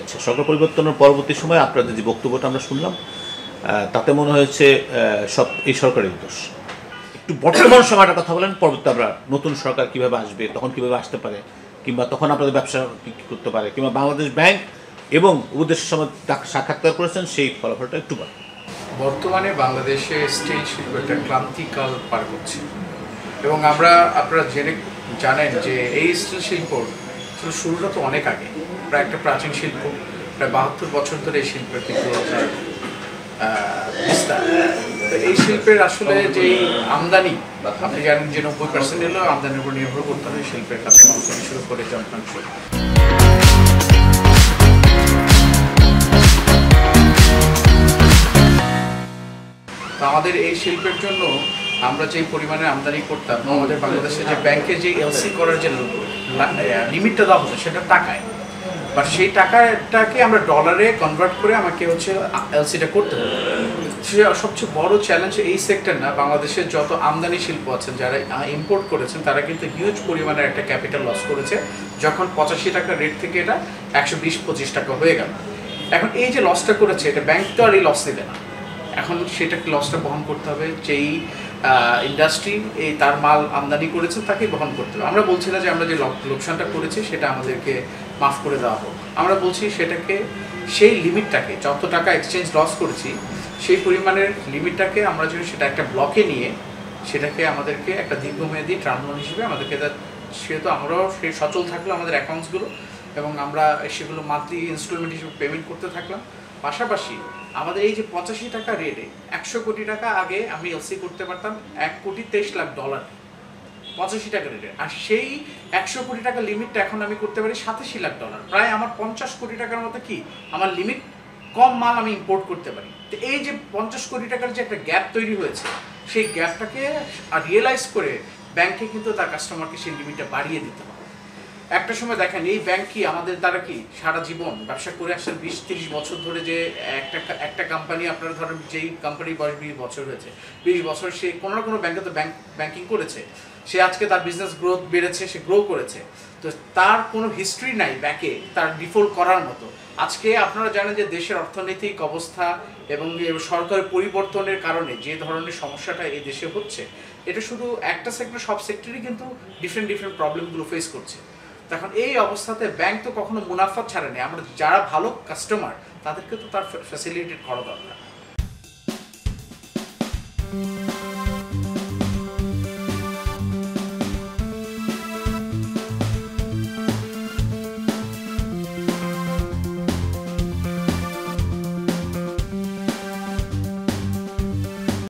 আচ্ছা, সরকার পরিবর্তনের পরবর্তী সময়ে আপনাদের যে বক্তব্যটা আমরা শুনলাম তাতে মনে হয়েছে সব এই সরকারের দোষ। একটু বর্তমান সময়টার কথা বলেন, পরবর্তী আমরা নতুন সরকার কিভাবে আসবে, তখন কিভাবে আসতে পারে, কিংবা তখন আপনাদের ব্যবসা কী করতে পারে, কিংবা বাংলাদেশ ব্যাংক এবং উপদেষ্টার সময় সাক্ষাৎকার করেছেন সেই ফলাফলটা একটু বলেন। বর্তমানে বাংলাদেশে স্টিল শিল্প একটা ক্রান্তিকাল পার করছে এবং আপনারা জানেন যে এই স্টিল শিল্প শুরুটা তো অনেক আগে, প্রায় একটা প্রাচীন শিল্প, প্রায় 72 বছর ধরে এই শিল্পের কিন্তু বিস্তার। তো এই শিল্পের আসলে যেই আমদানি, আপনি জানেন যে 90% হলো আমদানির উপর নির্ভর করতে হয় শিল্পের কাছে, মাংস শুরু করে যন্ত্রাংশ। আমাদের এই শিল্পের জন্য আমরা যে পরিমাণে আমদানি করতাম, আমাদের বাংলাদেশে যে ব্যাংকে যে এলসি করার যে লিমিটটা দেওয়া হতো সেটা টাকায়, বাট সেই টাকাটাকে আমরা ডলারে কনভার্ট করে আমাকে এলসিটা করতে হবে। সে সবচেয়ে বড় চ্যালেঞ্জ এই সেক্টর না, বাংলাদেশের যত আমদানি শিল্প আছেন যারা ইম্পোর্ট করেছেন তারা কিন্তু হিউজ পরিমাণের একটা ক্যাপিটাল লস করেছে, যখন 85 টাকা রেট থেকে এটা 120-25 টাকা হয়ে গেল। এখন এই যে লসটা করেছে, এটা ব্যাংক তো আর এই লস দেবে না, এখন সেটাকে লসটা বহন করতে হবে যেই ইন্ডাস্ট্রি তার মাল আমদানি করেছে তাকে বহন করতে হবে। আমরা বলছি না যে আমরা যে লোকসানটা করেছি সেটা আমাদেরকে মাফ করে দেওয়া হোক, আমরা বলছি সেটাকে সেই লিমিটটাকে, যত টাকা এক্সচেঞ্জ লস করেছি সেই পরিমাণের লিমিটটাকে আমরা যদি সেটা একটা ব্লকে নিয়ে সেটাকে আমাদেরকে একটা দীর্ঘমেয়াদী ট্রানলোন হিসেবে আমাদেরকে, সেহেতু আমরাও সেই সচল থাকলো আমাদের অ্যাকাউন্টসগুলো এবং আমরা সেগুলো মান্থলি ইনস্টলমেন্ট হিসেবে পেমেন্ট করতে থাকলাম। পাশাপাশি আমাদের এই যে 85 টাকা রেটে 100 কোটি টাকা আগে আমি এলসি করতে পারতাম $1,23,00,000 85 টাকা রেটে, আর সেই 100 কোটি টাকা লিমিটটা এখন আমি করতে পারি $87,00,000, প্রায় আমার 50 কোটি টাকার মতো কি আমার লিমিট, কম মাল আমি ইম্পোর্ট করতে পারি। তো এই যে 50 কোটি টাকার যে একটা গ্যাপ তৈরি হয়েছে, সেই গ্যাপটাকে রিয়েলাইজ করে ব্যাংকে কিন্তু তার কাস্টমারকে সেই লিমিটটা বাড়িয়ে দিতে হবে। একটা সময় দেখেন এই ব্যাংক কি আমাদের দ্বারা কি সারা জীবন ব্যবসা করে আসছেন 20-30 বছর ধরে, যে একটা কোম্পানি, আপনারা ধরেন যেই কোম্পানির বয়স 20 বছর হয়েছে, 20 বছর সে কোনো না কোনো ব্যাংকে তো ব্যাংকিং করেছে, সে আজকে তার বিজনেস গ্রোথ বেড়েছে, সে গ্রো করেছে, তো তার কোনো হিস্ট্রি নাই ব্যাকে তার ডিফল্ট করার মতো। আজকে আপনারা জানেন যে দেশের অর্থনৈতিক অবস্থা এবং সরকারের পরিবর্তনের কারণে যে ধরনের সমস্যাটা এই দেশে হচ্ছে, এটা শুধু একটা সেক্টর, সব সেক্টরই কিন্তু ডিফারেন্ট প্রবলেমগুলো ফেস করছে। তখন এই অবস্থাতে ব্যাংক তো কখনো মুনাফা ছাড়েনি, আমরা যারা ভালো কাস্টমার তাদেরকে তো তার ফ্যাসিলিটেট করা দরকার।